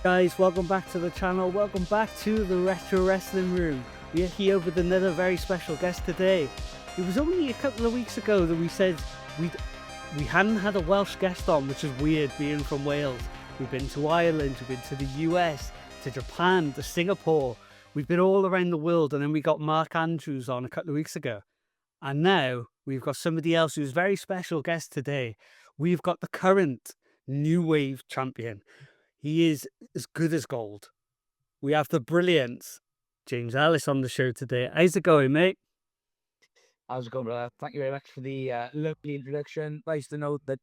Guys, welcome back to the channel. Welcome back to the Retro Wrestling Room. We are here with another very special guest today. It was only a couple of weeks ago that we said we hadn't had a Welsh guest on, which is weird being from Wales. We've been to Ireland, we've been to the US, to Japan, to Singapore. We've been all around the world, and then we got Mark Andrews on a couple of weeks ago. And now we've got somebody else who's a very special guest today. We've got the current New Wave champion. He is as good as gold. We have the brilliant James Ellis on the show today. How's it going, mate? How's it going, brother? Thank you very much for the lovely introduction. Nice to know that,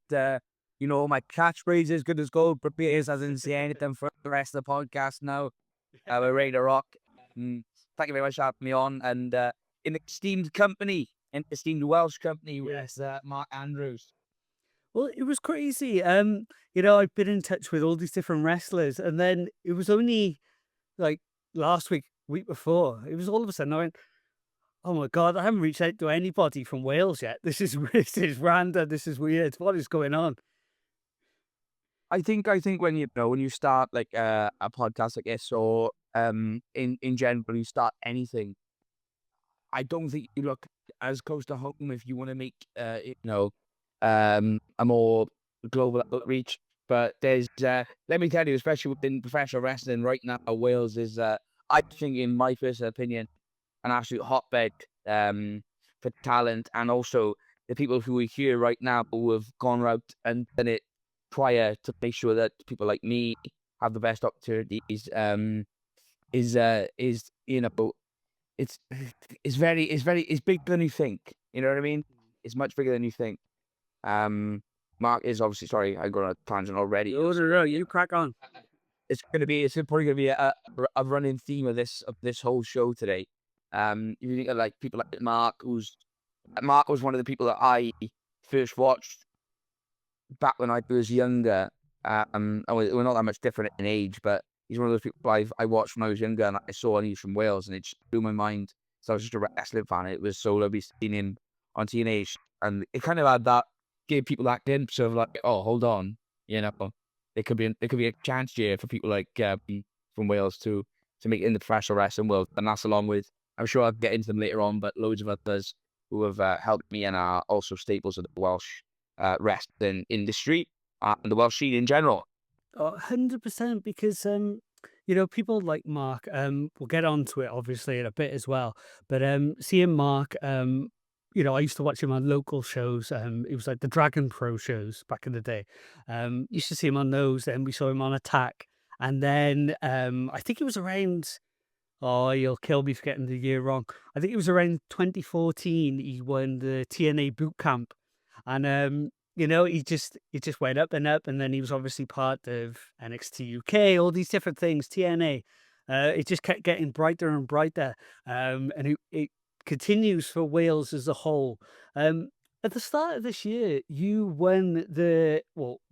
my catchphrase is good as gold, but Peters hasn't said anything for the rest of the podcast now. We're ready to rock. Thank you very much for having me on. And in esteemed company, in esteemed Welsh company with Mark Andrews. Well, it was crazy. I've been in touch with all these different wrestlers, and then it was only like last week before, it was all of a sudden I went, oh my God, I haven't reached out to anybody from Wales yet. This is random. This is weird. What is going on? I think when you start like a podcast like this, or in general you start anything, I don't think you look as close to home if you want to make a more global outreach. But there's let me tell you, especially within professional wrestling right now, Wales is I think, in my personal opinion, an absolute hotbed for talent, and also the people who are here right now who have gone out and done it prior to make sure that people like me have the best opportunities. It's bigger than you think. You know what I mean? It's much bigger than you think. Mark is obviously, sorry, I got on a tangent already. No, you crack on. It's probably gonna be a running theme of this whole show today. You think of like people like Mark, Mark was one of the people that I first watched back when I was younger. We're not that much different in age, but he's one of those people I watched when I was younger, and I saw, and he's from Wales, and it just blew my mind. So I was just a wrestling fan. It was so lovely seeing him on TNA, and it kind of had that, gave people that glimpse of like, oh, hold on, there could be a chance here for people like from Wales to make it in the professional wrestling world, and that's along with, I'm sure I'll get into them later on, but loads of others who have helped me and are also staples of the Welsh wrestling industry and the Welsh scene in general. 100%, because people like Mark, we'll get onto it obviously in a bit as well, but seeing Mark, I used to watch him on local shows. It was like the Dragon Pro shows back in the day. Used to see him on those, then we saw him on Attack, and then I think it was around, oh, you'll kill me for getting the year wrong. I think it was around 2014 he won the TNA boot camp, and he just went up and up, and then he was obviously part of NXT UK, all these different things, TNA. It just kept getting brighter and brighter, and it continues for Wales as a whole. At the start of this year, you won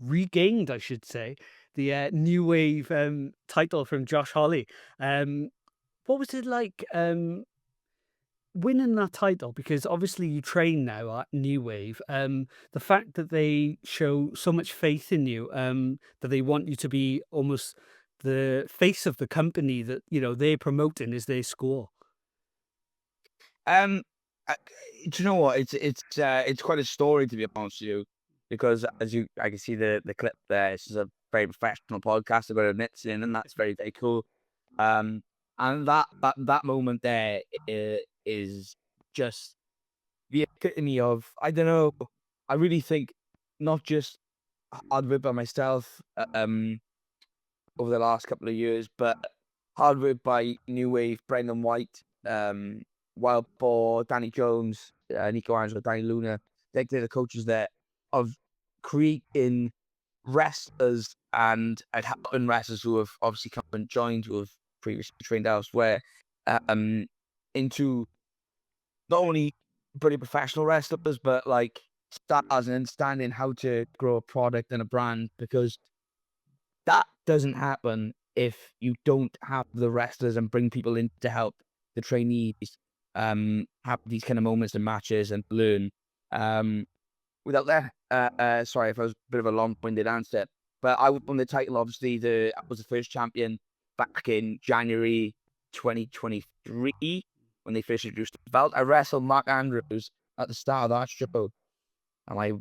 regained, I should say, the New Wave title from Josh Holly. What was it like winning that title? Because obviously you train now at New Wave. The fact that they show so much faith in you, that they want you to be almost the face of the company that they're promoting as their score. Do you know what? It's quite a story, to be honest with you, because I can see the clip there. This is a very professional podcast about admits in, and that's very, very cool. And that moment there is just the epitome of, I don't know, I really think not just hard work by myself over the last couple of years, but hard work by New Wave, Brendan White, Wild Boar, Danny Jones, Nico Angelo, Danny Luna, they're the coaches there, of creating wrestlers and helping wrestlers who have obviously come and joined, who have previously trained elsewhere, into not only pretty professional wrestlers, but like stars, and understanding how to grow a product and a brand, because that doesn't happen if you don't have the wrestlers and bring people in to help the trainees have these kind of moments and matches and learn. Without that, sorry if I was a bit of a long-winded answer. But I won the title. Obviously, I was the first champion back in January 2023 when they first introduced the belt. I wrestled Mark Andrews at the start of that show, and I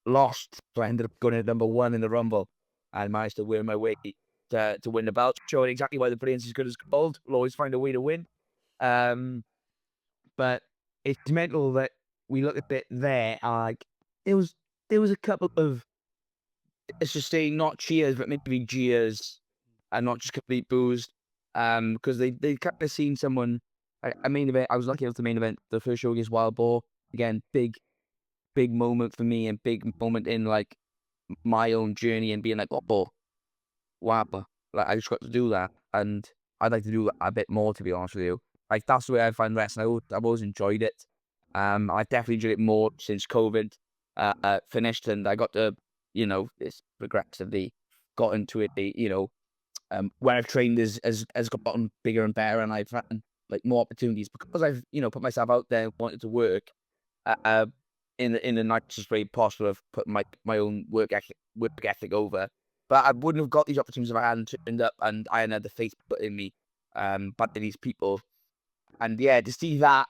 lost. So I ended up going at number 1 in the Rumble and managed to win my way to win the belt, showing exactly why the brilliance is good as gold. We'll always find a way to win. Um, but it's mental that we look at it there, and like it was there was a couple of, let's just say, not cheers, but maybe jeers, and not just complete boos. Because they kind of seen someone. I main event. I was lucky enough to main event the first show against Wild Boar. Again, big moment for me, and big moment in like my own journey and being like, oh, wow, like I just got to do that, and I'd like to do that a bit more, to be honest with you. Like that's the way I find wrestling. I've always enjoyed it. I definitely enjoyed it more since COVID finished, and I got to, it's progressively got into it. Where I've trained has gotten bigger and better, and I've had like more opportunities because I've put myself out there, and wanted to work. Uh, in the nicest way possible, of putting my own work ethic over. But I wouldn't have got these opportunities if I hadn't turned up and I hadn't had the faith put in me, by these people. And yeah, to see that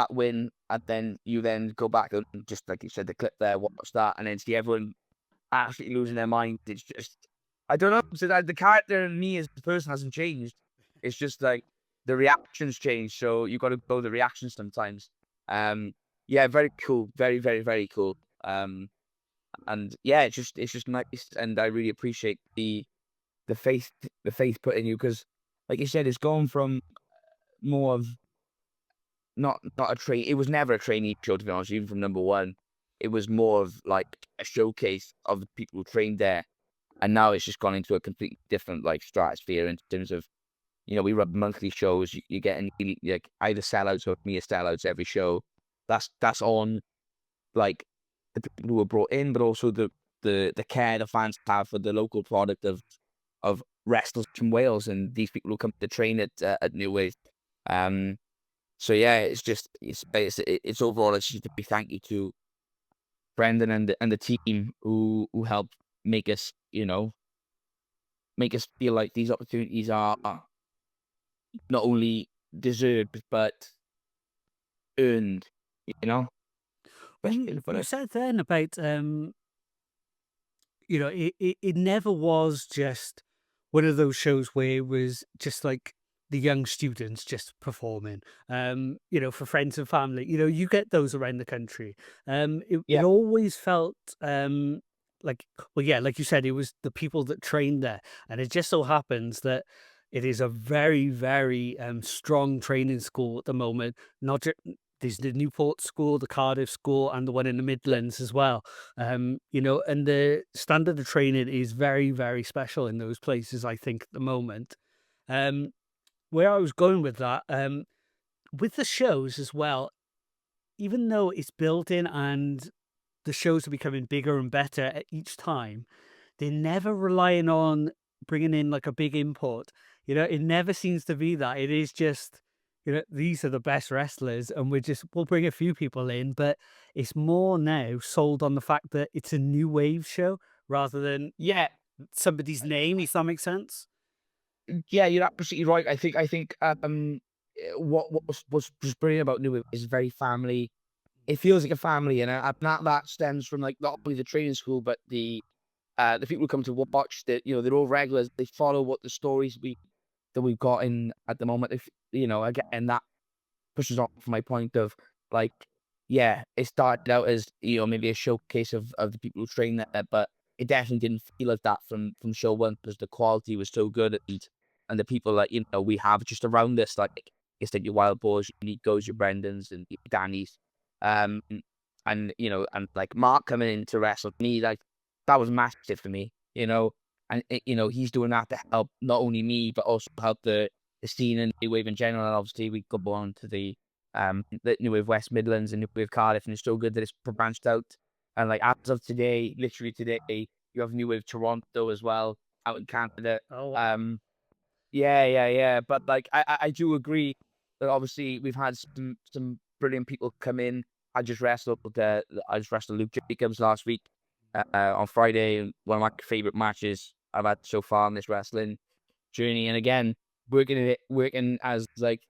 win, and then you then go back and, just like you said, the clip there, watch that, and then see everyone absolutely losing their mind. It's just, I don't know. So that the character in me as the person hasn't changed. It's just like the reactions change. So you got to go the reactions sometimes. Yeah, very cool. Very, very, very cool. And yeah, it's just nice, and I really appreciate the faith the faith put in you, because, like you said, it's gone from more of not a train. It was never a trainee show, to be honest. Even from number 1, it was more of like a showcase of the people who trained there, and now it's just gone into a completely different like stratosphere in terms of, we run monthly shows. You get like either sellouts or near sellouts every show. That's on like the people who were brought in, but also the care the fans have for the local product of wrestlers from Wales, and these people who come to train at New Wave. Um, so yeah, it's just it's overall, it's just a big thank you to Brendan and the team who helped make us make us feel like these opportunities are not only deserved but earned. You know, best way to put You it. said then about it never was just one of those shows where it was just like the young students just performing, for friends and family. You get those around the country. It Yeah, always felt like, well, yeah, like you said, it was the people that trained there. And it just so happens that it is a very, very strong training school at the moment. Not just there's the Newport school, the Cardiff school, and the one in the Midlands as well. And the standard of training is very, very special in those places, I think, at the moment. Um, where I was going with that, with the shows as well, even though it's built in and the shows are becoming bigger and better at each time, they're never relying on bringing in like a big import. It never seems to be that. It is just, these are the best wrestlers, and we'll bring a few people in, but it's more now sold on the fact that it's a new wave show rather than yeah. somebody's name, if that makes sense. Yeah, you're absolutely right. What was just brilliant about New Wave is very family. It feels like a family, and that stems from like not only the training school, but the people who come to watch. That they're all regulars. They follow what the stories that we've got in at the moment. If again, that pushes off my point of like, yeah, it started out as maybe a showcase of the people who train there, but it definitely didn't feel like that from show 1, because the quality was so good, and the people that we have just around us, like you said, your Wild Boars, your Nicos, your Brendans, and your Danny's, um, and like Mark coming in to wrestle me, like that was massive for me, and he's doing that to help not only me but also help the scene in New Wave in general. And obviously we go on to the New Wave West Midlands and New Wave Cardiff, and it's so good that it's branched out. And like as of today, literally today, you have New Wave Toronto as well out in Canada. Oh, Um, yeah, yeah, yeah. But like I do agree that obviously we've had some brilliant people come in. I just wrestled Luke Jacobs last week. on Friday. One of my favorite matches I've had so far in this wrestling journey. And again, working as like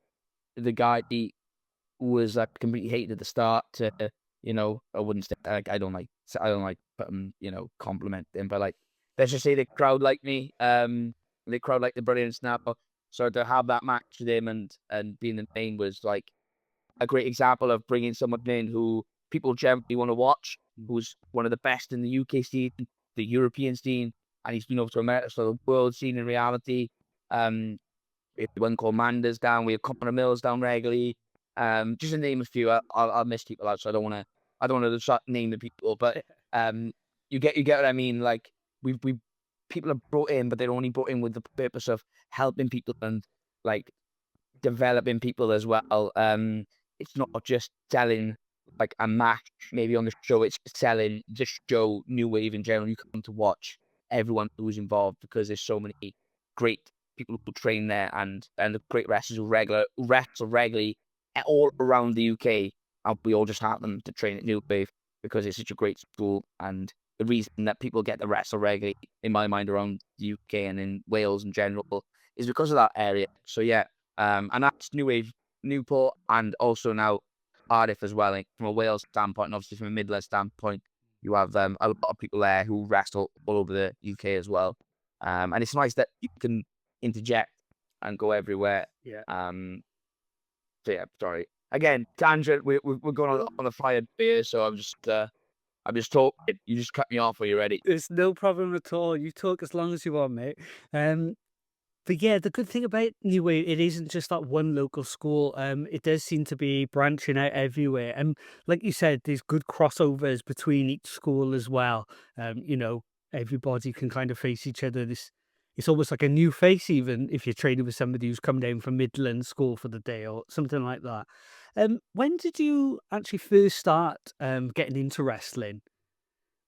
the guy who was like completely hated at the start to, I wouldn't say like I don't like putting, compliment him, but like let's just say the crowd like me. The crowd like the brilliance now. So to have that match with him and being the main was like a great example of bringing someone in who people generally want to watch, who's one of the best in the UK scene, the European scene, and he's been over to America, so the world scene in reality. Um, we have one called Manders down, we have Connor Mills down regularly. Just to name a few, I'll miss people out, so I don't want to start name the people, but you get what I mean. Like we people are brought in, but they're only brought in with the purpose of helping people and like developing people as well. It's not just selling like a match maybe on the show, it's selling the show New Wave in general. You come to watch everyone who's involved because there's so many great people who train there and the great wrestlers who wrestle regularly all around the UK. And we all just happen to train at New Wave because it's such a great school. And the reason that people get to wrestle regularly, in my mind, around the UK and in Wales in general, is because of that area. So yeah, and that's New Wave, Newport, and also now Cardiff as well. Like, from a Wales standpoint, and obviously from a Midland standpoint, you have a lot of people there who wrestle all over the UK as well. And it's nice that you can interject and go everywhere. Yeah. So yeah, sorry. Again, tangent. We're going on the fire beer, so I'm just talking. You just cut me off when you're ready. It's no problem at all. You talk as long as you want, mate. Um, but yeah, the good thing about New Wave, it isn't just that one local school. It does seem to be branching out everywhere. And like you said, there's good crossovers between each school as well. Everybody can kind of face each other. It's almost like a new face, even if you're training with somebody who's come down from Midland School for the day or something like that. When did you actually first start getting into wrestling?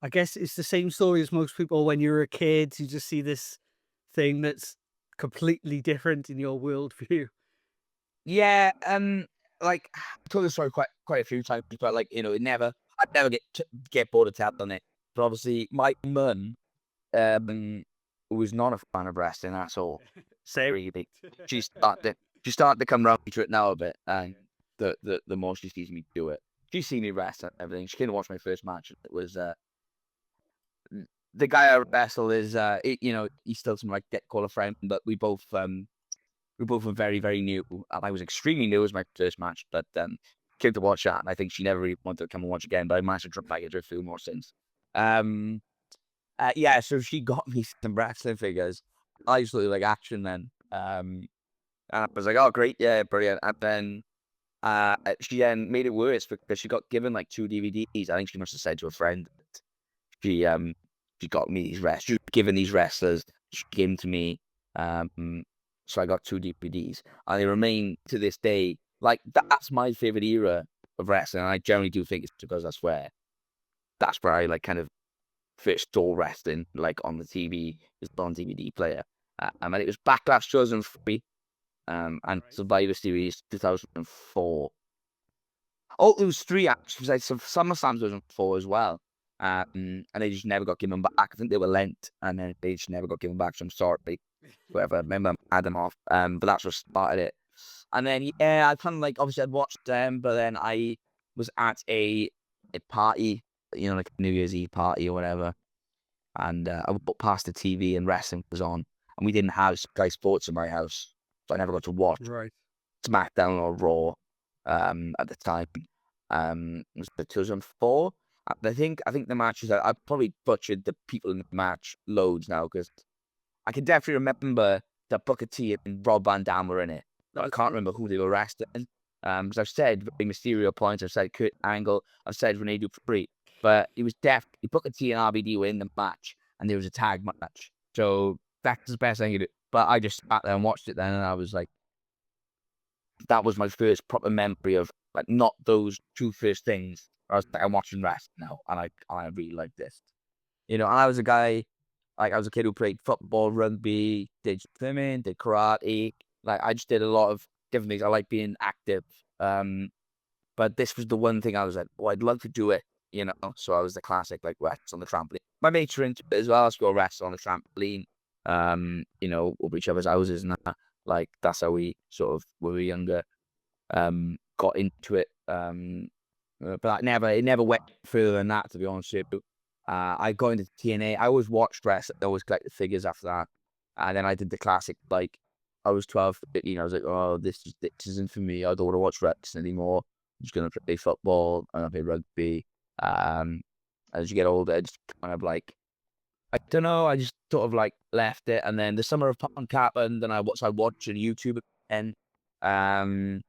I guess it's the same story as most people. When you're a kid, you just see this thing that's completely different in your worldview. Yeah, like I told this story quite a few times, but like I'd never get bored of telling it. But obviously, my mum, um, was not a fan of wrestling at all. Same. Really, she started to come round to it now a bit, and the more she sees me do it, she's seen me wrestle and everything. She came to watch my first match. It was the guy I wrestle is he's still some like get call a friend, but we both were very, very new, and I was extremely new. It was my first match, but came to watch that, and I think she never really wanted to come and watch again. But I managed to drop back into a few more since. Um, yeah, so she got me some wrestling figures. I used to like action then. And I was like, oh great, yeah, brilliant. And then she then made it worse because she got given like 2 DVDs. I think she must have said to a friend that she um she got me these wrestlers. She was given these wrestlers. She gave them to me. So I got 2 DVDs, and they remain to this day. Like that's my favorite era of wrestling. And I generally do think it's because that's where I like kind of first saw wrestling like on the TV, just on DVD player. And it was Backlash 2003, and Right. Survivor Series 2004. Oh, it was three actually. Like some SummerSlam 2004 as well. And they just never got given back. I think they were lent, and then they just never got given back. So I'm sorry, whatever. Remember, I had them off. But that's what started it. And then yeah, I kind of like obviously I'd watched them, but then I was at a party, like a New Year's Eve party or whatever, and I walked past the TV and wrestling was on, and we didn't have Sky Sports in my house, so I never got to watch Right. SmackDown or Raw at the time. It was 2004. I think the matches I probably butchered the people in the match loads now because I can definitely remember that Booker T and Rob Van Dam were in it. But I That's can't cool. remember who they were wrestling. Because I've said Rey Mysterio points, I've said Kurt Angle, I've said Rene Dupree, but it was definitely Booker T and RBD were in the match, and there was a tag match. So that's the best I could do. But I just sat there and watched it then, and I was like, that was my first proper memory of like not those two first things. I was like, I'm watching wrestling now, and I really like this. And I was a guy, like I was a kid who played football, rugby, did swimming, did karate. Like I just did a lot of different things. I like being active. But this was the one thing I was like, oh, I'd love to do it you know. So I was the classic like rest on the trampoline. My mates were into it as well. Let's go rest on the trampoline. You know, over each other's houses and that. Like that's how we sort of when we were younger got into it. But it never went further than that, to be honest with you. I got into TNA. I always watched wrestling. I always collected figures after that. And then I did the classic, like, I was 12, 13. I was like, oh, this isn't for me. I don't want to watch wrestling anymore. I'm just going to play football and I play rugby. Um, as you get older, just kind of like, I don't know. I just sort of like left it. And then the summer of punk happened and I watched on YouTube and um,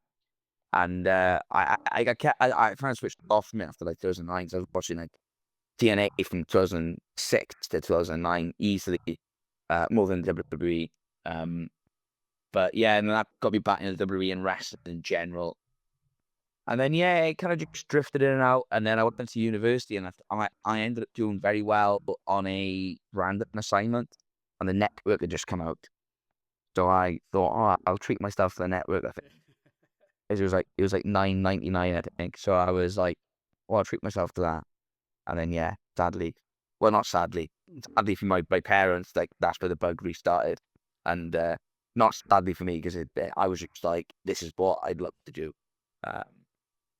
I kind of switched off from it after like 2009. So I was watching like TNA from 2006 to 2009 easily, more than WWE. But yeah, and then that got me back into WWE and wrestling in general. And then yeah, it kind of just drifted in and out. And then I went to university, and I ended up doing very well on a random assignment, and the network had just come out. So I thought, oh, I'll treat myself to the network. I think it was like $9.99, I think. So I was like, well, I'll treat myself to that. And then yeah, sadly, well, not sadly, sadly for my parents, like that's where the bug restarted, and not sadly for me because I was just like, this is what I'd love to do. Um,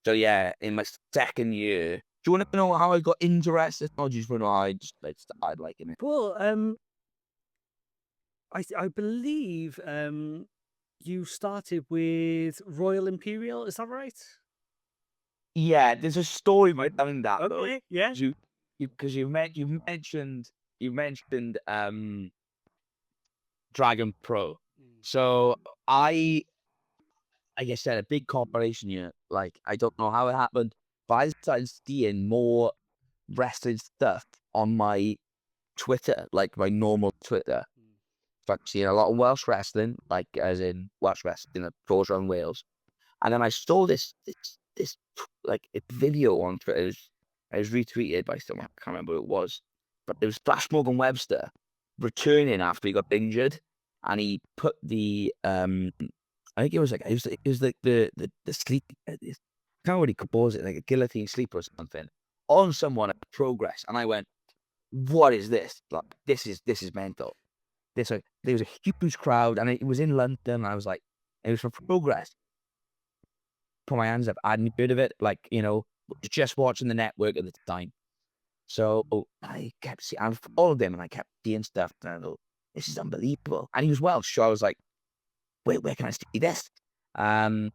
so yeah, in my second year, do you want to know how I got interested, or do you just want to know how I just like started liking it? Cool. I believe you started with Royal Imperial. Is that right? Yeah, there's a story behind that though. Okay. Yeah. Because you mentioned Dragon Pro. So like I said, a big corporation unit. Like I don't know how it happened, but I started seeing more wrestling stuff on my Twitter, like my normal Twitter. So I'm seeing a lot of Welsh wrestling, like as in Welsh wrestling, of course, on Wales. And then I saw this like a video on Twitter. It was retweeted by someone. I can't remember who it was, but it was Flash Morgan Webster returning after he got injured, and he put the I think it was like the sleep. I can't really compose it like a guillotine sleep or something on someone at Progress, and I went, "What is this? Like this is mental." There was a huge crowd, and it was in London. And I was like, it was for Progress. Put my hands up. I hadn't heard of it. Like just watching the network at the time. So I followed him, and I kept seeing stuff. And I thought, this is unbelievable. And he was Welsh, so I was like, wait, where can I see this? And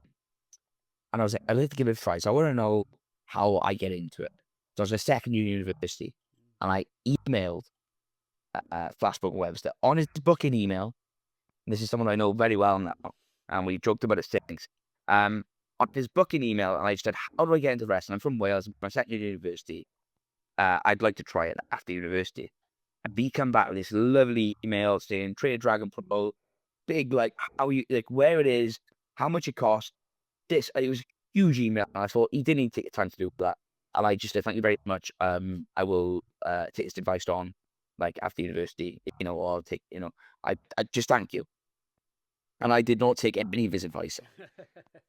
I was like, I'd like to give it a try. So I want to know how I get into it. So I was a second year university, and I emailed Flashbook Webster on his booking email. This is someone I know very well now, and we joked about it since. On his booking email, and I said, how do I get into wrestling? I'm from Wales, my second year university. I'd like to try it after university. And he come back with this lovely email saying, Trade Dragon Pro, big, like, how you, like, where it is, how much it costs. It was a huge email. And I thought, he didn't even take the time to do that. And I just said, thank you very much. I will take this advice on, like, after university, or I'll take, I just thank you. And I did not take any of his advice.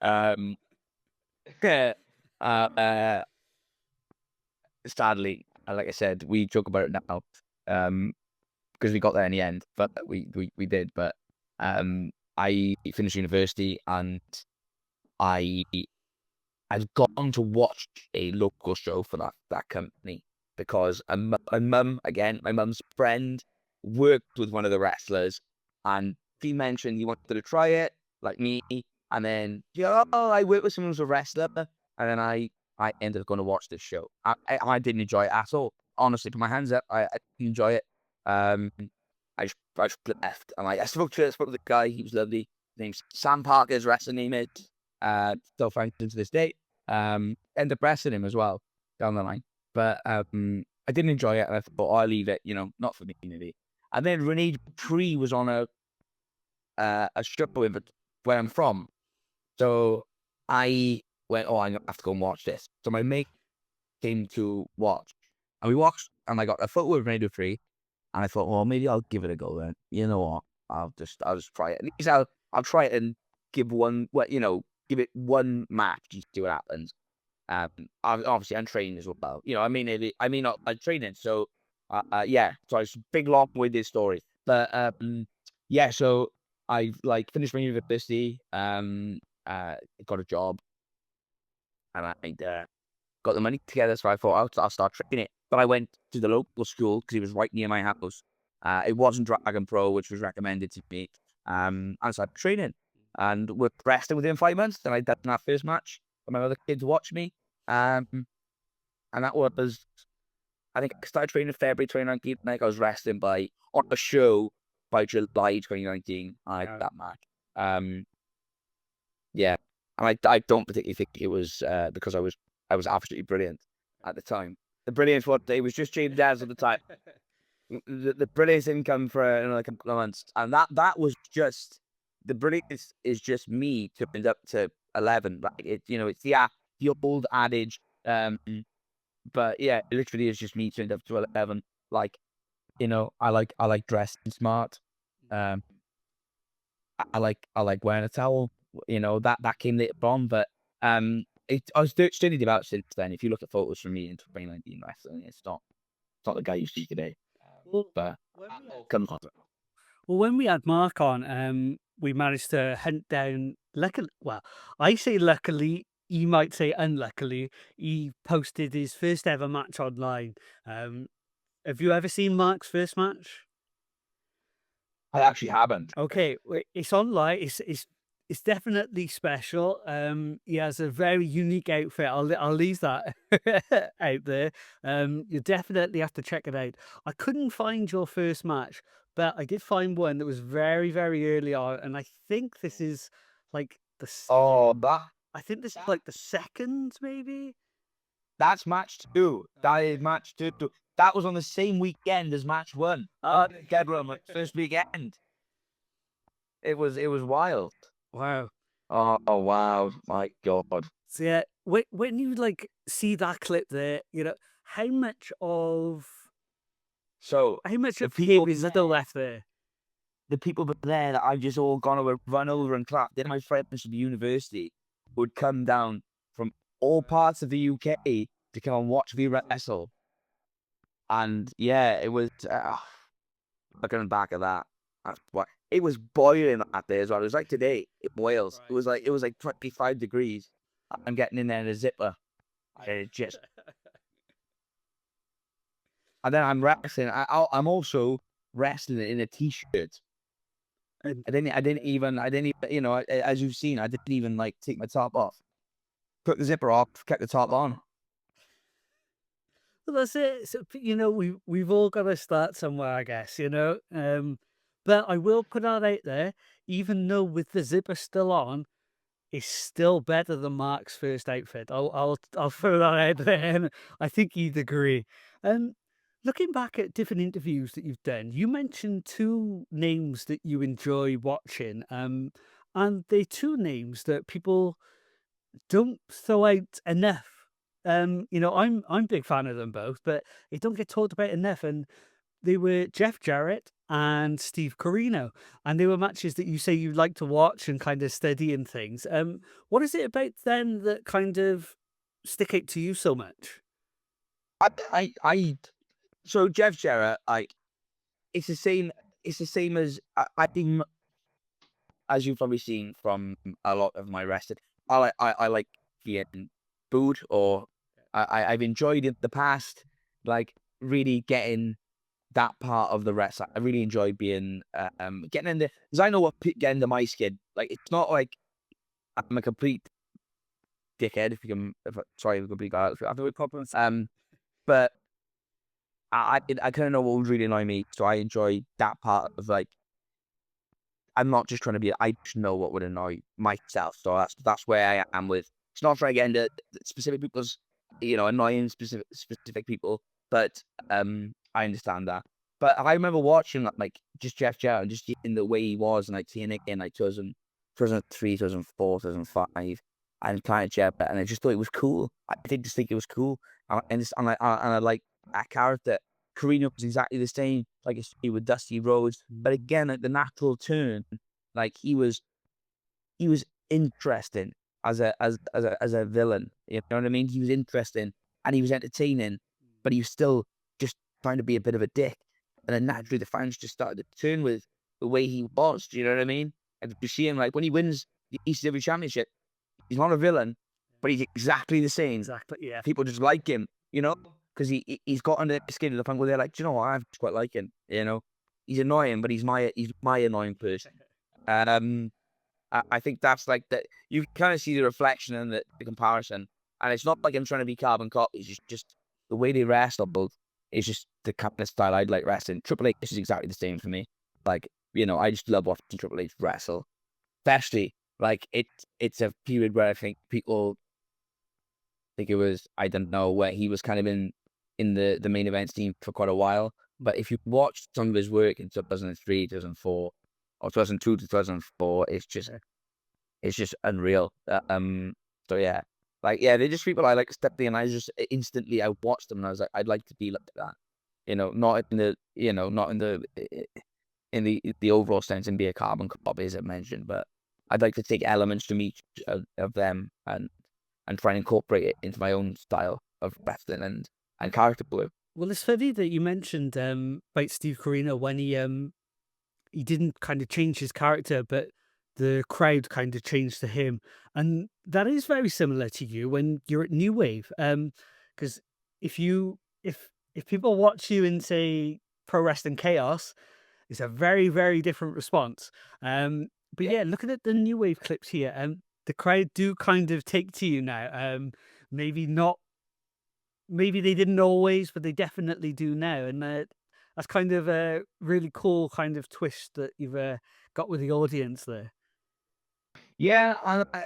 Um, uh, uh, Sadly, like I said, we joke about it now, because we got there in the end, but we did. But I finished university, and I I'd gone to watch a local show for that company because my mum's friend worked with one of the wrestlers, and he mentioned he wanted to try it, like me, and then I worked with someone who's a wrestler, and then I ended up going to watch this show. I didn't enjoy it at all. Honestly, put my hands up, I didn't enjoy it. I just left, and I spoke to the guy. He was lovely. His name's Sam Parker. His wrestling name is. Still friends to this day. End up wrestling him as well down the line, but I didn't enjoy it, and I thought, oh, I'll leave it. Not for me, maybe. And then Renee Tree was on a show where I'm from, so I went, oh, I have to go and watch this. So my mate came to watch, and we watched, and I got a photo of Renee Tree, and I thought, well, maybe I'll give it a go then. You know what? I'll just try it. At least I'll try it and give it one match and see what happens. Obviously I'm training as well. You know, I'm training. So, yeah. So it's a big long-winded story, but yeah. So I like finished my university, got a job, and I got the money together. So I thought I'll start training. But I went to the local school because it was right near my house. It wasn't Dragon Pro, which was recommended to me. And I started training, and we're resting within 5 months. Then I done that first match for my other kids watch me. Um, and that was, I think I started training in February 2019. I think I was wrestling by on a show by July 2019. I had that match. Um, yeah, and I don't particularly think it was because I was absolutely brilliant at the time. The brilliance was it was just James Daz at the time. The brilliance didn't come for another couple of months, and that was just the brilliance is just me turned up to 11. Like it's the old adage. But yeah, it literally is just me turned up to 11. Like, I like dressing smart. Um, I like wearing a towel. That came later on, but I was studied about since then. If you look at photos from me in 2019 wrestling, it's not the guy you see today. Well, But when we had come on, when we had Mark on, we managed to hunt down. I say luckily. You might say unluckily. He posted his first ever match online. Um, have you ever seen Mark's first match? I actually haven't. Okay, it's online. It's definitely special. He has a very unique outfit. I'll leave that out there. You definitely have to check it out. I couldn't find your first match, but I did find one that was very, very early on, and I think this is like Oh, I think this is like the second, maybe. that's match two. That is match two. That was on the same weekend as match one. Dead run, first weekend. It was wild. Wow. Oh wow, my God. So yeah, when you like see that clip there, how much of So how much the of him people is still left there? the people there that I've just all gone over, run over and clapped. Then my friends from university would come down from all parts of the UK to come and watch me wrestle. And yeah, it was looking back at that. That's what it was boiling that day as well. It was like today in Wales. It was like 25 degrees. I'm getting in there in a zipper. Just and then I'm wrestling. I'm also wrestling in a t-shirt. And I didn't even, as you've seen, I didn't even like take my top off. Put the zipper off, kept the top on. well, that's it. So, we've all got to start somewhere, I guess. But I will put that out there. Even though with the zipper still on, it's still better than Mark's first outfit. I'll throw that out there, and I think you'd agree. Um, Looking back at different interviews that you've done, you mentioned two names that you enjoy watching, and they're two names that people don't throw out enough. I'm a big fan of them both, but they don't get talked about enough. And they were Jeff Jarrett and Steve Corino, and they were matches that you say you like to watch and kind of study and things. What is it about them that kind of stick out to you so much? So Jeff Jarrett, like it's the same. It's the same as I think, as you've probably seen from a lot of my wrestling. I like being booed, or I've enjoyed in the past, like really getting that part of the wrestling. I really enjoy being getting in there because I know what getting under my skin. Like it's not like I'm a complete dickhead if you can. Sorry, I'm a complete guy after with problems. But I kind of know what would really annoy me, so I enjoy that part of like I'm not just trying to be. I just know what would annoy myself, so that's where I am with. It's not trying to get into specific people's, annoying specific people, but I understand that. But I remember watching like just Jeff Jarrett and just in the way he was, and like seeing it in like 2003, 2004, 2005, and kind of Jarrett, and I just thought it was cool. I did just think it was cool, and I like that character. Carino was exactly the same, like I see with Dusty Rhodes. But again, like the natural turn, like he was interesting. as a villain. You know what I mean? He was interesting and he was entertaining, but he was still just trying to be a bit of a dick. And then naturally the fans just started to turn with the way he was. Do you know what I mean? And you see him like when he wins the ECW championship, he's not a villain, but he's exactly the same. Exactly, yeah. People just like him, because he's got under their skin to the point where they're like, "Do you know what? I just quite like him." He's annoying, but he's my annoying person. Um, I think that's like that. You kind of see the reflection and the comparison, and it's not like I'm trying to be carbon copies. It's just the way they wrestle is just the kind of style I'd like wrestling. Triple H is exactly the same for me. Like, I just love watching Triple H wrestle, especially like it's a period where I think people think it was, I don't know, where he was kind of in the main event team for quite a while. But if you watch some of his work in 2003, 2004, or 2002 to 2004, it's just unreal. So yeah, like yeah, they're just people I like to step in, and I just instantly I watched them and I was like, I'd like to be like that. Not in the overall sense and be a carbon copy as I mentioned, but I'd like to take elements from each of them and try and incorporate it into my own style of wrestling and character blue. Well, it's funny that you mentioned about Steve Corino when he didn't kind of change his character, but the crowd kind of changed to him, and that is very similar to you when you're at New Wave. Because if people watch you in say Pro Wrestling Chaos, it's a very very different response. But Yeah. yeah, looking at the New Wave clips here, the crowd do kind of take to you now. Maybe not Maybe they didn't always, but they definitely do now, and that's kind of a really cool kind of twist that you've got with the audience there. Yeah,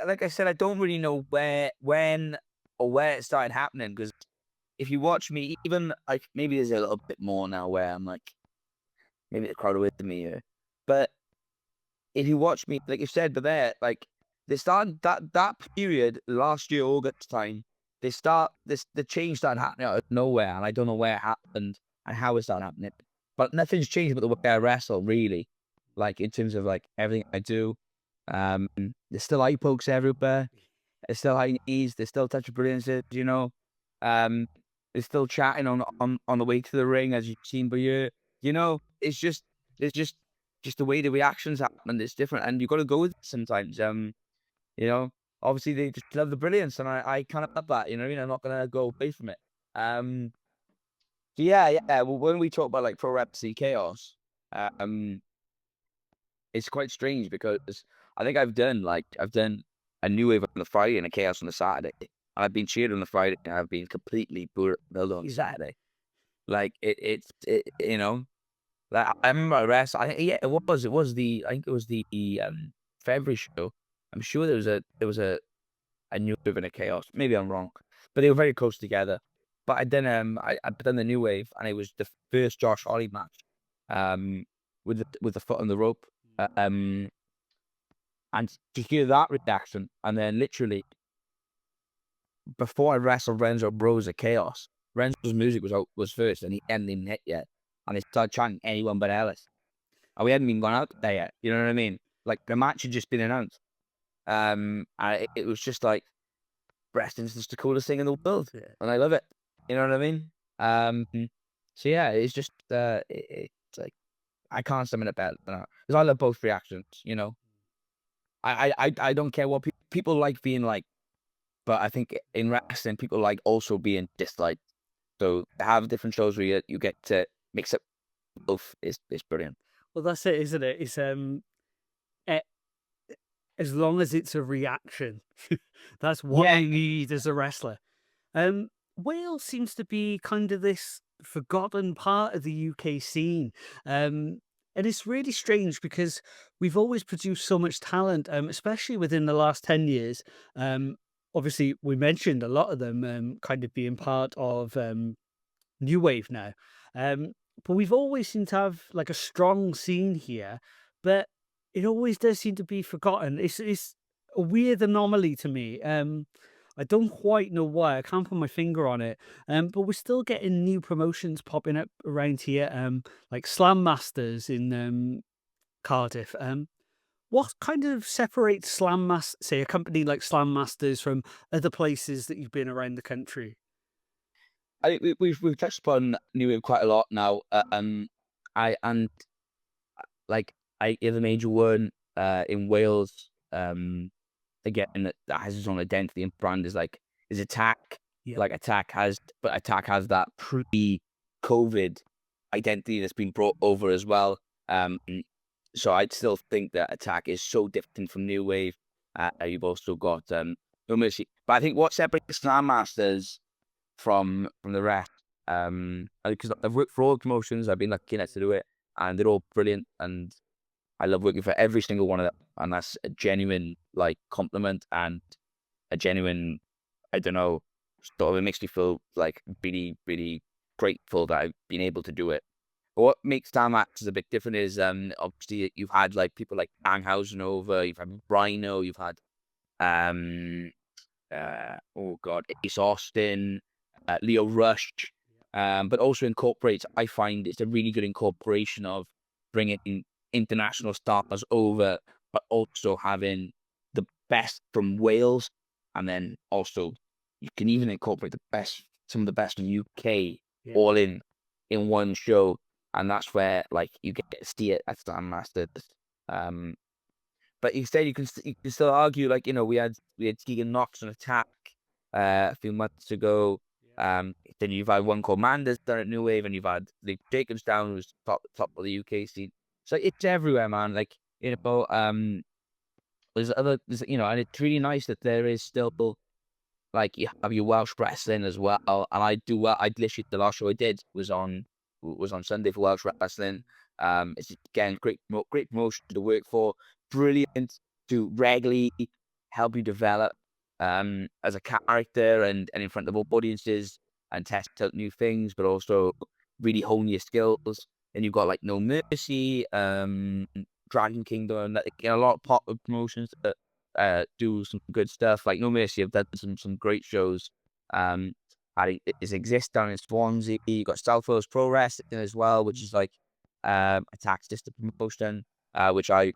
like I said, I don't really know when, or where it started happening. Because if you watch me, even like maybe there's a little bit more now where I'm like, maybe the crowd are with me here. But if you watch me, like you said, but there, like they started that period last year, August time, the change started happening out of nowhere, and I don't know where it happened and how it started happening. But nothing's changed about the way I wrestle, really. Like in terms of like everything I do. There's still eye pokes everywhere. There's still high knees. There's still touch of brilliances. Um, there's still chatting on the way to the ring, as you've seen. But it's just the way the reactions happen. It's different, and you got to go with it sometimes. You know, obviously they just love the brilliance, and I kind of love that. You know what I mean? I'm not gonna go away from it. So yeah, yeah. Well, when we talk about like pro wrestling chaos, um, it's quite strange because I think I've done a new wave on the Friday and a chaos on the Saturday. I've been cheered on the Friday and I've been completely billed on Saturday. Like like I remember I rest. Yeah, I think it was the February show. I'm sure there was a new wave and a chaos. Maybe I'm wrong, but they were very close together. But I done the new wave and it was the first Josh Holly match, um, with the foot on the rope. Um, and to hear that reaction, and then literally before I wrestled Renzo Bros at Chaos, Renzo's music was first, and he hadn't even hit yet, and they started chanting anyone but Ellis, and we hadn't even gone out there yet. You know what I mean? Like the match had just been announced. It was just like wrestling's just the coolest thing in the world, Yeah. and I love it. You know what I mean? Um, so yeah, it's just it's like I can't sum it better than that because I love both reactions. I don't care what people like being like. But I think in wrestling, people like also being disliked. So to have different shows where you get to mix up both is brilliant. Well, that's it, isn't it? It's eh, as long as it's a reaction, that's what Yeah. you need as a wrestler. Wales seems to be kind of this forgotten part of the UK scene. And it's really strange because we've always produced so much talent, especially within the last 10 years. Um, Obviously, we mentioned a lot of them kind of being part of New Wave now. Um, but we've always seemed to have like a strong scene here, but it always does seem to be forgotten. It's a weird anomaly to me. I don't quite know why. I can't put my finger on it. But we're still getting new promotions popping up around here, like Slam Masters in Cardiff. What kind of separates say a company like Slam Masters from other places that you've been around the country? I think we've touched upon New Wave quite a lot now. I and like I the major one in Wales. Again, that has its own identity and brand is Attack. Yeah. Like Attack has that pre-COVID identity that's been brought over as well. Um, so I'd still think that Attack is so different from New Wave. You've also got No Mercy, but I think what separates Slam Masters from the rest, because I've worked for all promotions, I've been lucky enough to do it, and they're all brilliant, and I love working for every single one of them, and that's a genuine like compliment and a genuine, I don't know, sort of it makes me feel like really, really grateful that I've been able to do it. But what makes Star a bit different is obviously you've had like people like Danghausen over, you've had Rhino, you've had um oh god, Ace Austin, Leo Rush, but also incorporates. I find it's a really good incorporation of bringing international stars over, but also having the best from Wales, and then also you can even incorporate some of the best from UK, Yeah. all in one show, and that's where like you get to see it at Slam Masters. Um, but instead, you can still argue like we had Keegan Knox on Attack a few months ago. Then you've had one called Manders done at New Wave, and you've had Lee Jacobs down, who's top of the UK scene. So it's everywhere, man. Like and it's really nice that there is still like you have your Welsh wrestling as well, and I do well. I literally the last show I did was on Sunday for Welsh wrestling. It's again great promotion to work for, brilliant to regularly help you develop as a character and in front of audiences and test out new things, but also really hone your skills. And you've got like No Mercy, Dragon Kingdom, like a lot of pop promotions that do some good stuff. Like No Mercy have done some great shows. Um, I think it exists down in Swansea. You got South Wales Pro Wrestling as well, which is like Attack's sister promotion, which I've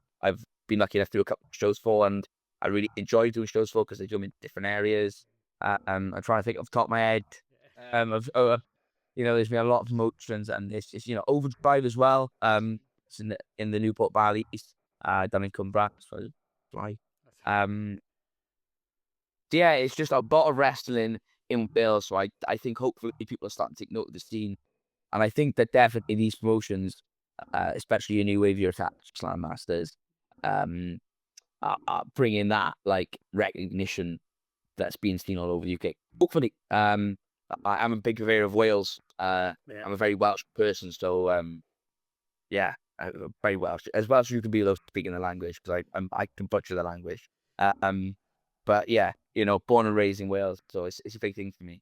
been lucky enough to do a couple of shows for, and I really enjoy doing shows for because they do them in different areas. I'm trying to think off the top of my head. Of there's been a lot of promotions, and it's Overdrive as well. It's in the Newport Valley, down in Cumbria. So fly. Um, yeah, it's just a lot of wrestling in Wales. So I think hopefully people are starting to take note of the scene, and I think that definitely these promotions, especially your New Wave, your Attack, Slam Masters, are bringing that like recognition that's being seen all over the UK. Hopefully, I'm a big purveyor of Wales. Yeah. I'm a very Welsh person, so yeah, very Welsh. As Welsh as you can be, without speaking the language, because I can butcher the language. Um, but yeah, born and raised in Wales, so it's a big thing for me.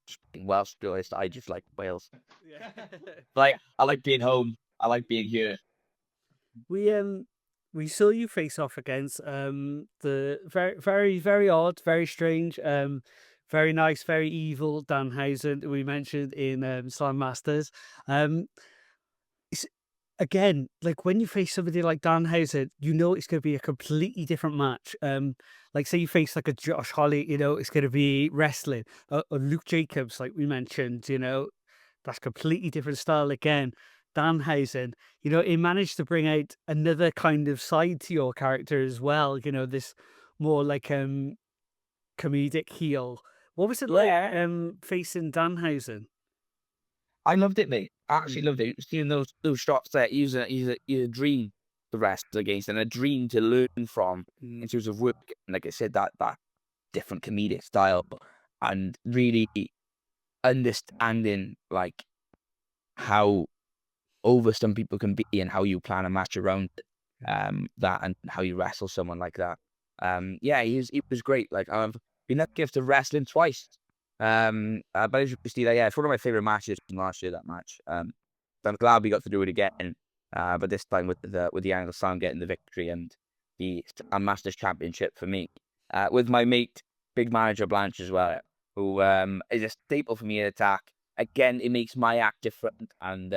Just being Welsh, to be honest, I just like Wales. Yeah. Like I like being home. I like being here. We we saw you face off against the very very very odd, very strange, very nice, very evil Danhausen that we mentioned in Slam Masters. Um it's again, like when you face somebody like Danhausen, you know it's gonna be a completely different match. Like say you face like a Josh Holly, it's gonna be wrestling. Or Luke Jacobs, like we mentioned, that's completely different style again. Danhausen, he managed to bring out another kind of side to your character as well, this more like comedic heel. What was it like facing Danhausen? I loved it, mate. I actually loved it. Seeing those shots there, he's a dream to wrestle against and a dream to learn from Mm, in terms of work. And like I said, that different comedic style and really understanding like how over some people can be and how you plan a match around that and how you wrestle someone like that. Yeah, he was great. Like I've been lucky to wrestle him twice. But as you can see that, yeah, it's one of my favorite matches from last year. That match. So I'm glad we got to do it again. But this time with the Angle Sound getting the victory and the Masters Championship for me. With my mate, big manager Blanche as well, who is a staple for me in Attack. Again, it makes my act different, and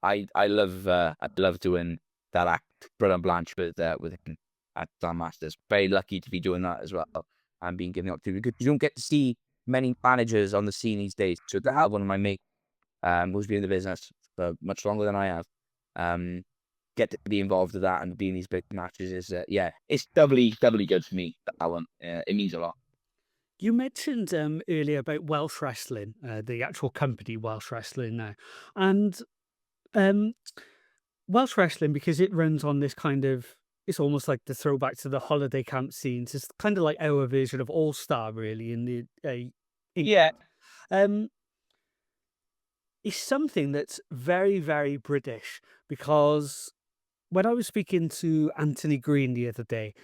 I love doing that act brilliant Blanche with him at Masters. Very lucky to be doing that as well and being given the opportunity because you don't get to see many managers on the scene these days. So to have one of my mates who's been in the business for much longer than I have, um, get to be involved with that and be in these big matches is yeah, it's doubly good for me. That one, it means a lot. You mentioned earlier about Welsh wrestling, the actual company Welsh Wrestling now, and um, Welsh wrestling because it runs on this kind of. It's almost like the throwback to the holiday camp scenes. It's kind of like our version of All Star, really, in the Yeah, um, it's something that's very, very British because when I was speaking to Anthony Green the other day,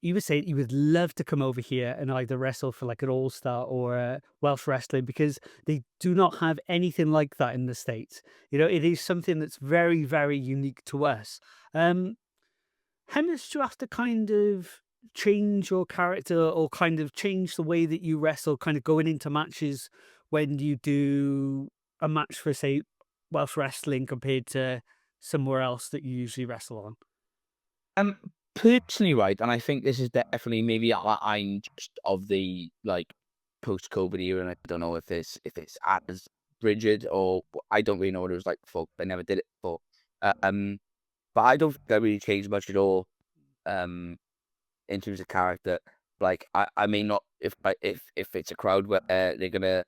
he was saying he would love to come over here and either wrestle for like an All Star or Welsh wrestling because they do not have anything like that in the States. You know, it is something that's very, very unique to us. Um, how much do you have to kind of change your character or kind of change the way that you wrestle, kind of going into matches when you do a match for, say, Welsh wrestling compared to somewhere else that you usually wrestle on? um, personally, right, and I think this is definitely maybe I'm just of the like post-COVID era, and I don't know if it's as rigid or I don't really know what it was like before. I never did it before. Um, but I don't think I really changed much at all. Um, in terms of character. Like I may not if it's a crowd where they're gonna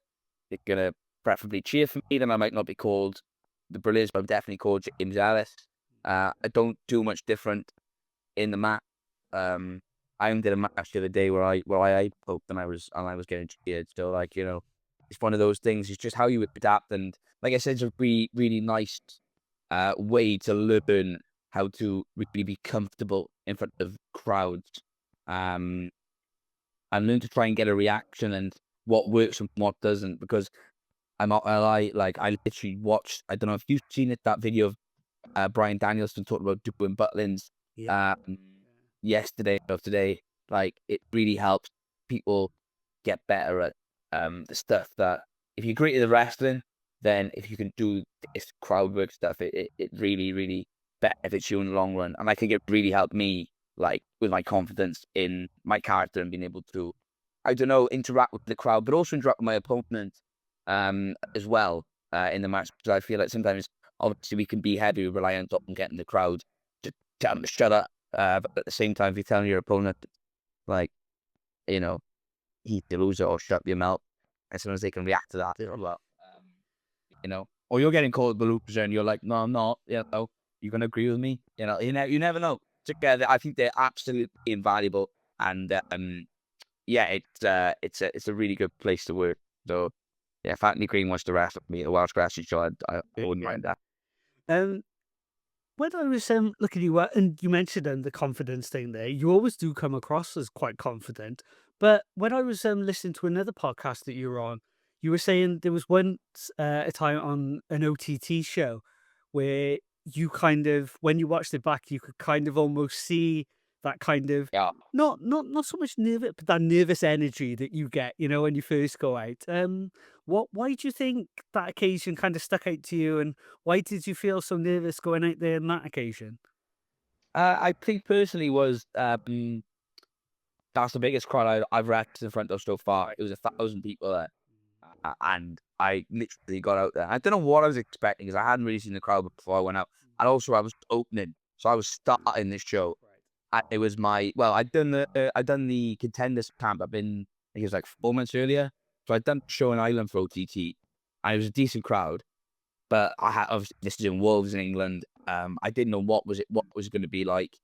preferably cheer for me, then I might not be called the Brilliance, but I'm definitely called James Ellis. I don't do much different in the match. Um, I did a match the other day where I poked and I was getting cheered. So like it's one of those things. It's just how you adapt, and like I said, it's a really nice way to learn how to really be comfortable in front of crowds. Um, and learn to try and get a reaction and what works and what doesn't. Because I'm not gonna lie, like I literally watched. I don't know if you've seen it, that video of Brian Danielson talking about doing Butlins Yeah. um, yesterday or today. Like it really helps people get better at the stuff that if you're great at the wrestling, then if you can do this crowd work stuff, it really benefits you in the long run. And I think it really helped me like with my confidence in my character and being able to, I don't know, interact with the crowd, but also interact with my opponent as well in the match. Because I feel like sometimes obviously we can be heavy reliant on getting the crowd to tell them to shut up. But at the same time, if you're telling your opponent like, you know, he's the loser or shut your mouth, as soon as they can react to that, they're well, or you're getting called the loser and you're like, no, I'm not, you're gonna agree with me, you never know. Together, I think they're absolutely invaluable, and yeah, it's a really good place to work. So yeah, if Anthony Green wants to wrestle me at the Welsh Grassy Show, I wouldn't mind that. Um, when I was looking at you, and you mentioned the confidence thing there, you always do come across as quite confident. But when I was listening to another podcast that you were on, you were saying there was once a time on an OTT show where you kind of, when you watched it back, you could kind of almost see that kind of Yeah. not so much nervous, but that nervous energy that you get, when you first go out. Why do you think that occasion kind of stuck out to you, and why did you feel so nervous going out there on that occasion? I think personally was that's the biggest crowd I've wrestled in front of so far. It was 1,000 people there, and I literally got out there. I don't know what I was expecting because I hadn't really seen the crowd before I went out, and also I was opening, so I was starting this show. It was my I'd done the contenders camp. I've been I think it was like 4 months earlier, so I'd done the show in Ireland for OTT, and it was a decent crowd. But I had obviously this is in Wolves in England. I didn't know what was going to be like,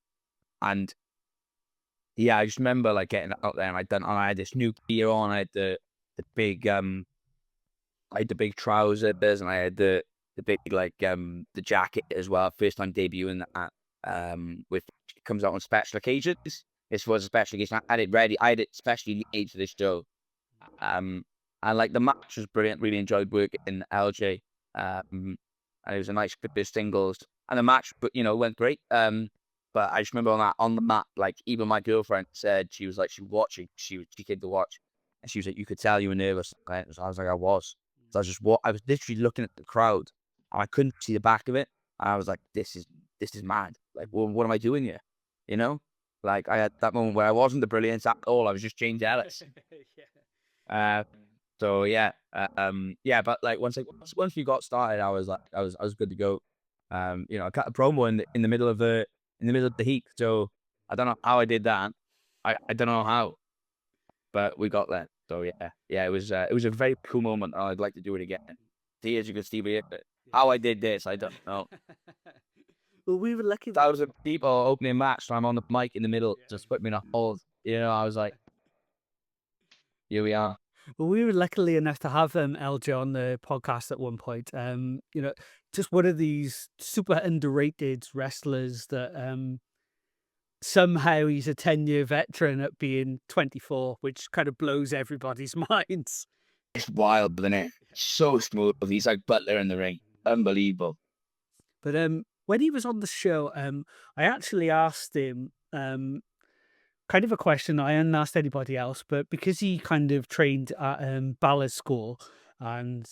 and yeah, I just remember like getting out there and I had this new gear on. I had the big I had the big trousers and I had the big the jacket as well. First time debuting that with it comes out on special occasions. This was a special occasion. I had it ready. I had it specially made for this show. Um, and like the match was brilliant. Really enjoyed working in LJ. And it was a nice clip of singles. And the match, but went great. But I just remember on the mat, like even my girlfriend said she was like she was watching, she came to watch, and she was like, you could tell you were nervous. Right? So I was like, I was. So I was looking at the crowd, and I couldn't see the back of it. And I was like, this is this is mad. Like, well, what am I doing here? You know, like I had that moment where I wasn't the brilliance at all. I was just James Ellis. Yeah. Uh, so yeah, yeah. But like once we got started, I was like, I was good to go. I cut a promo in the middle of the heat. So I don't know how I did that. I don't know how, but we got there. So yeah. It was a very cool moment. I'd like to do it again. See, as you can see, but how I did this, I don't know. Well, we were lucky. 1,000 people opening match, so I'm on the mic in the middle, Yeah. just put me in a hold. I was like, here we are. Well, we were luckily enough to have LJ on the podcast at one point. Just one of these super underrated wrestlers that somehow he's a 10-year veteran at being 24, which kind of blows everybody's minds. It's wild, isn't it? So smooth. He's like Butler in the ring. Unbelievable. But when he was on the show, I actually asked him kind of a question I hadn't asked anybody else, but because he kind of trained at ballet school, and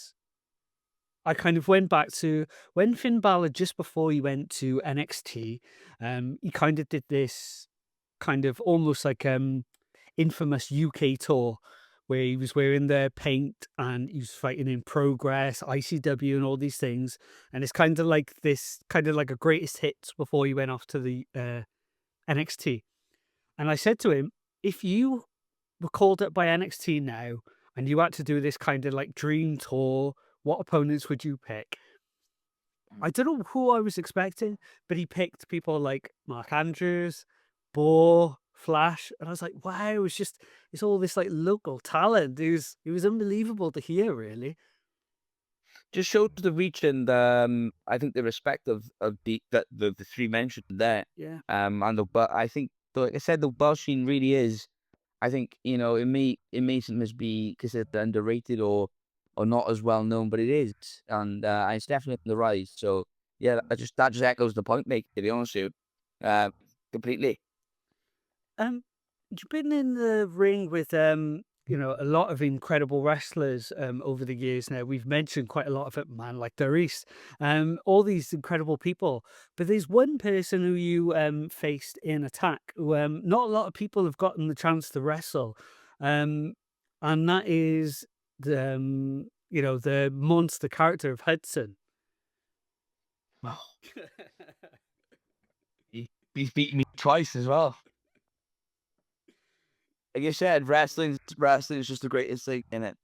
I kind of went back to when Finn Balor, just before he went to NXT, he kind of did this kind of almost like infamous UK tour where he was wearing the paint and he was fighting in Progress, ICW, and all these things. And it's kind of like this, kind of like a greatest hits before he went off to the NXT. And I said to him, if you were called up by NXT now and you had to do this kind of like dream tour, what opponents would you pick? I don't know who I was expecting, but he picked people like Mark Andrews, Boar, Flash, and I was like, wow, it's all this like local talent. It was unbelievable to hear, really. Just shows the reach and I think the respect of the three mentioned there. Yeah. But I think, like I said, the Welsh scene really is. I think it may sometimes be considered underrated or not as well known, but it is, and it's definitely on the rise. So yeah, that just echoes the point, mate. To be honest with you, completely. Um, you've been in the ring with a lot of incredible wrestlers over the years now. We've mentioned quite a lot of it, man, like Doris, all these incredible people. But there's one person who you faced in Attack who not a lot of people have gotten the chance to wrestle. Um, and that is the monster character of Hudson. Wow, he's beaten me twice as well. Like you said, wrestling is just the greatest thing in it.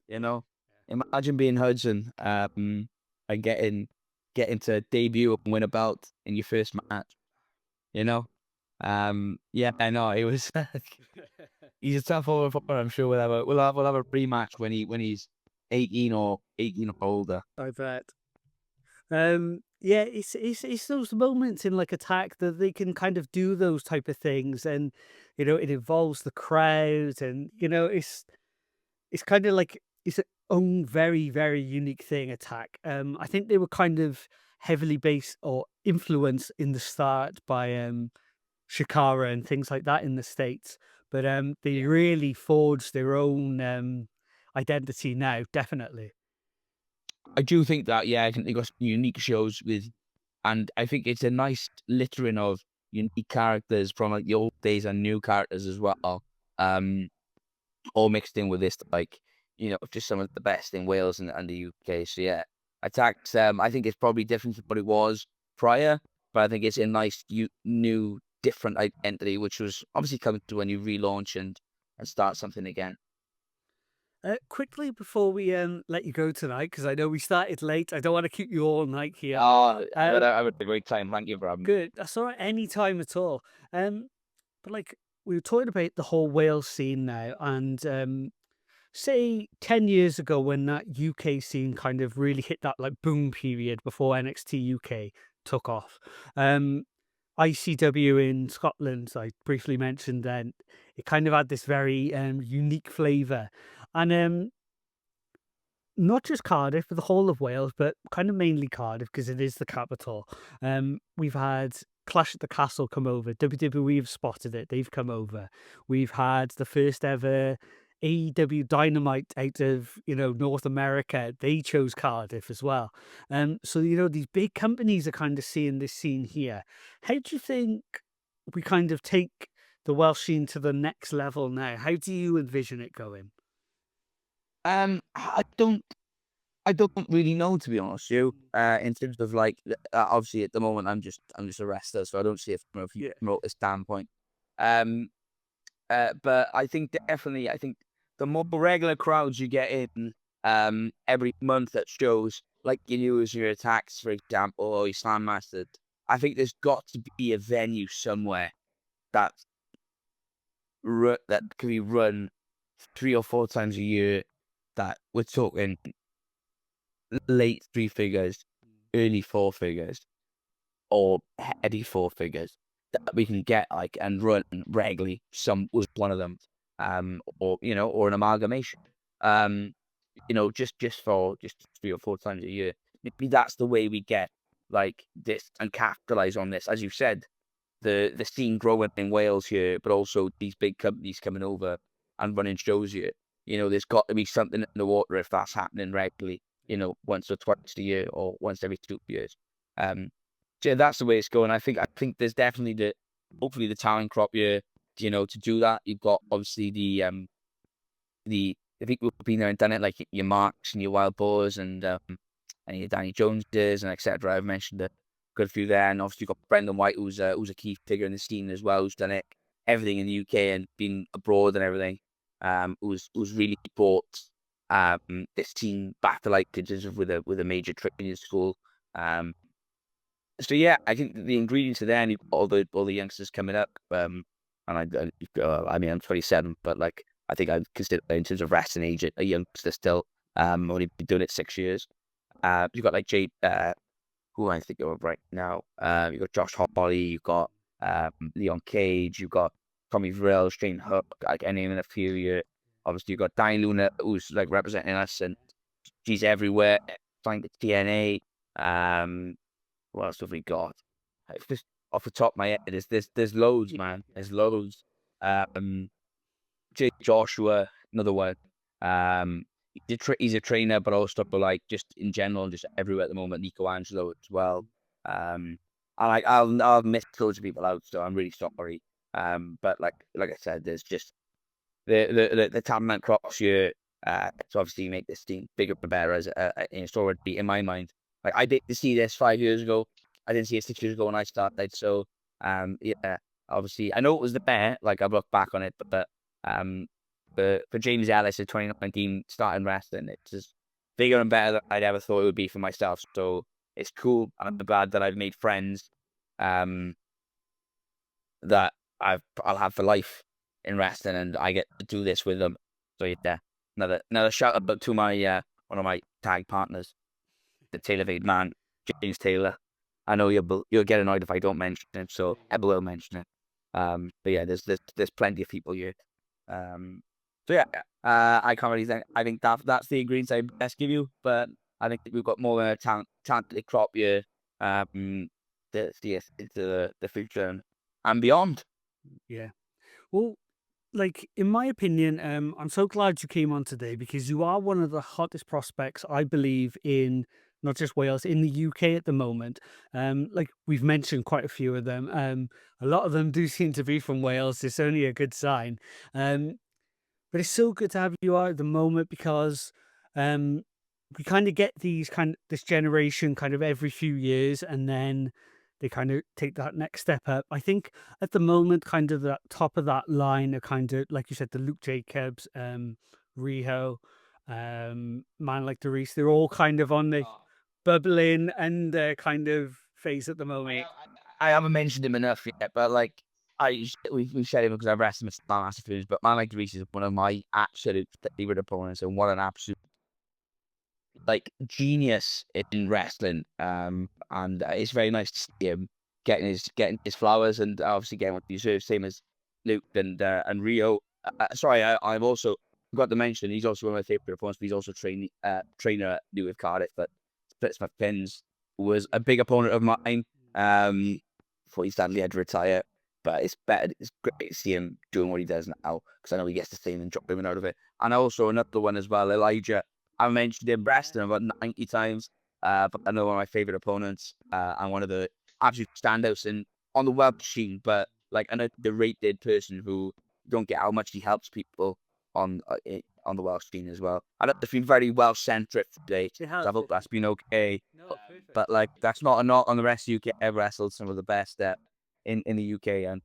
Imagine being Hudson, and getting to debut and win a belt in your first match. You know, yeah, I know it was. He's a tough opponent. I'm sure we'll have a rematch when he's 18 or older. I bet. Yeah, it's those moments in like Attack that they can kind of do those type of things, and it involves the crowd, and it's kind of like its own very very unique thing. Attack. I think they were kind of heavily based or influenced in the start by Shikara and things like that in the States, but they really forged their own identity now. Definitely. I do think that, yeah, I think they got some unique shows and I think it's a nice littering of unique characters from like the old days and new characters as well. Um, all mixed in with this, like, just some of the best in Wales and the UK. So yeah, Attacks. I think it's probably different from what it was prior, but I think it's a nice new different identity, which was obviously coming to when you relaunch and start something again. Quickly before we let you go tonight, because I know we started late. I don't want to keep you all night here. Oh, Uh, I would a great time. Thank you for having me. Good. That's all right. Any time at all. But like we were talking about the whole Wales scene now, and say 10 years ago when that UK scene kind of really hit that like boom period before NXT UK took off. ICW in Scotland, I briefly mentioned, then it kind of had this very unique flavour, and not just Cardiff, but the whole of Wales, but kind of mainly Cardiff because it is the capital. We've had Clash at the Castle come over. WWE have spotted it. They've come over. We've had the first ever AEW Dynamite out of, North America, they chose Cardiff as well. So, these big companies are kind of seeing this scene here. How do you think we kind of take the Welsh scene to the next level now? How do you envision it going? I don't really know, to be honest with you. In terms of like, obviously at the moment I'm just a wrestler, so I don't see it from a Yeah. promoter standpoint. Um, but I think definitely, I think the more regular crowds you get in, every month at shows, like your news, your attacks, for example, or your slam masters, I think there's got to be a venue somewhere that that can be run 3 or 4 times a year. That we're talking late three figures, early four figures, or heady four figures that we can get like and run regularly. Some was one of them, or or an amalgamation. Um, just 3 or 4 times a year. Maybe that's the way we get like this and capitalize on this, as you said, the scene growing in Wales here, but also these big companies coming over and running shows here. There's got to be something in the water if that's happening regularly. Once or twice a year or once every 2 years. Um, so yeah, that's the way it's going. I think there's definitely hopefully the talent crop here. To do that, you've got obviously the people who've been there and done it, like your Marks and your Wild Boars and your Danny Joneses and etc. I've mentioned a good few there, and obviously you've got Brendan White, who's a key figure in the scene as well, who's done everything in the UK and been abroad and everything. Who's really brought this team back to like with a major training school. Um, so yeah, I think the ingredients are there, and you've got all the youngsters coming up. I mean, I'm 27, but like I think I consider in terms of wrestling age a youngster still. Only been doing it 6 years. You've got like Jade, who I think of right now. You've got Josh Holly, you've got Leon Cage, you've got Tommy Vril, Shane Hook, like any in a few years. Obviously, you've got Diane Luna, who's like representing us, and she's everywhere. Signed to TNA. What else have we got? It's just off the top of my head, there's loads, man. There's loads. Um, Joshua, another one. Um, he's a trainer, but also like just in general, just everywhere at the moment. Nico Angelo as well. I'll miss loads of people out, so I'm really sorry. But like I said, there's just the talent crops here to obviously make this team bigger and better as it's already in my mind. Like I didn't see this 5 years ago. I didn't see it 6 years ago when I started. So yeah, obviously I know it was the bear. Like I look back on it, but um, for James Ellis in 2019 starting wrestling, it's just bigger and better than I'd ever thought it would be for myself. So it's cool, and I'm glad that I've made friends um that I'll have for life in wrestling, and I get to do this with them. So yeah, another shout out to my one of my tag partners, the Taylor Made man, James Taylor. I know you'll get annoyed if I don't mention him, so I will mention it. But yeah, there's plenty of people here. So yeah, I can't really think. I think that's the ingredients I best give you, but I think we've got more than a talented crop here. Into the future and beyond. Yeah. Well, like in my opinion, I'm so glad you came on today because you are one of the hottest prospects I believe in not just Wales in the UK at the moment. Like we've mentioned quite a few of them. A lot of them do seem to be from Wales. It's only a good sign. Um, but it's so good to have you out at the moment because um, we kind of get this generation kind of every few years, and then they kind of take that next step up. I think at the moment, kind of the top of that line are kind of like you said, the Luke Jacobs, Riho, man like Doris. They're all kind of on the bubbling and kind of phase at the moment. I haven't mentioned him enough yet, but like we've said him because I've wrestled him at Slam Master Foods, but man like Reese is one of my absolute favorite opponents, and what an absolute like genius in wrestling. And it's very nice to see him getting his flowers and obviously getting what he deserves, same as Luke and Rio. Sorry, I've also forgot to mention he's also one of my favorite opponents. But he's also trainer at New with Cardiff, but Splitsmith Pins was a big opponent of mine. Before he sadly had to retire. but it's better. It's great to see him doing what he does now because I know he gets the same enjoyment out of it. And also another one as well, Elijah. I mentioned him wrestling about 90 times, but I know one of my favorite opponents and one of the absolute standouts in on the web machine, but like an underrated person who don't get how much he helps people on the Welsh scene as well. I know it's been very well centric today, It so I has. hope that's been okay. No, perfect. But like that's not a knock on the rest of UK. I've wrestled some of the best in the UK, and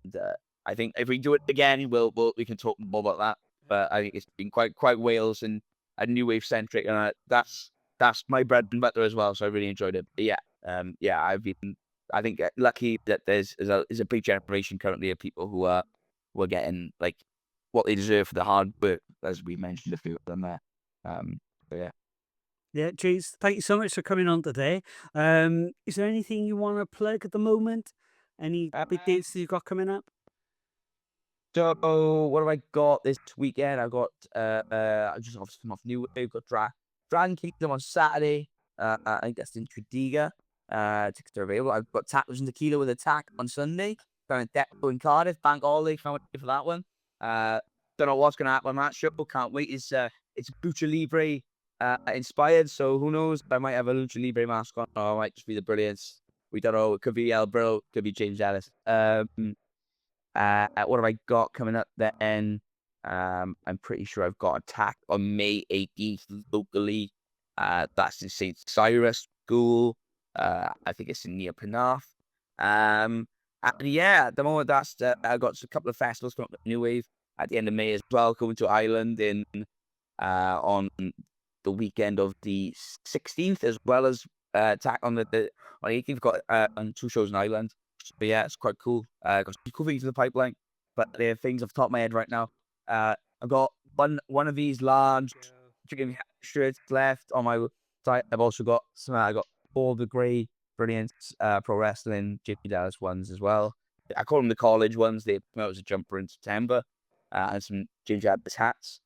I think if we do it again, we can talk more about that. But I think it's been quite Wales and a new wave centric, and that's my bread and butter as well. So I really enjoyed it. But yeah, yeah, I think lucky that there's a big generation currently of people who are getting like what they deserve for the hard work, as we mentioned a few of them there. So yeah. Yeah, geez, thank you so much for coming on today. Is there anything you want to plug at the moment? Any big dates that you got coming up? So what have I got this weekend? I've got I just obviously come off New Wave. Got Dragon Kingdom on Saturday. I think that's in Tredegar. Tickets are available. I've got Tacos and Tequila with Attack on Sunday. Down in Depot in Cardiff. Bank holiday. Can't wait for that one. Don't know what's gonna happen on that show. Can't wait. It's Lucha Libre inspired. So who knows? I might have a Lucha Libre mask on, or I might just be the Brilliance. We don't know. It could be El Bro. Could be James Ellis. What have I got coming up then? I'm pretty sure I've got Attack on May 18th locally. That's in St. Cyrus School. I think it's in near Penarth. And yeah, at the moment I've got a couple of festivals coming up at New Wave at the end of May as well. Coming to Ireland on the weekend of the 16th, as well as Attack on the on 18th. We've got on 2 shows in Ireland. But yeah, it's quite cool. Got some cool things in the pipeline, but there are things off the top of my head right now. I've got one of these large chicken shirts left on my site. I've also got some. I got all the grey brilliant pro wrestling Jimmy Dallas ones as well. I call them the college ones. They come out as a jumper in September, and some Ginger Dallas hats.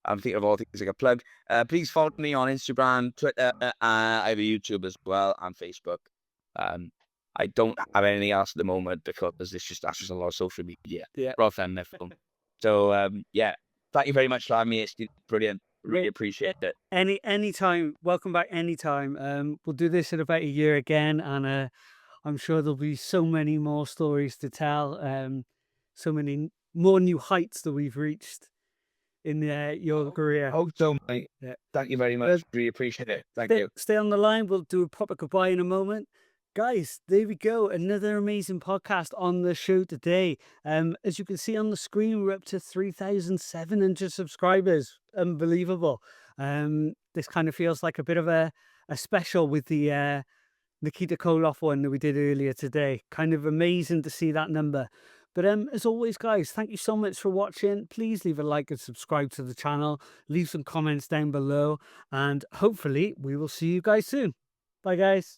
I'm thinking of all things like a plug. Please follow me on Instagram, Twitter. I have a YouTube as well and Facebook. Um, I don't have anything else at the moment because that's just a lot of social media Yeah. rather than their film. So yeah, thank you very much for having me. It's been brilliant. Really appreciate it. Anytime, welcome back anytime. We'll do this in about a year again, and I'm sure there'll be so many more stories to tell. So many more new heights that we've reached in your career. Hope so, mate. Yeah. Thank you very much. Really appreciate it. Thank you. Stay on the line. We'll do a proper goodbye in a moment. Guys, there we go. Another amazing podcast on the show today. As you can see on the screen, we're up to 3,700 subscribers. Unbelievable. This kind of feels like a bit of a special with the Nikita Koloff one that we did earlier today. Kind of amazing to see that number. But as always, guys, thank you so much for watching. Please leave a like and subscribe to the channel. Leave some comments down below. And hopefully we will see you guys soon. Bye, guys.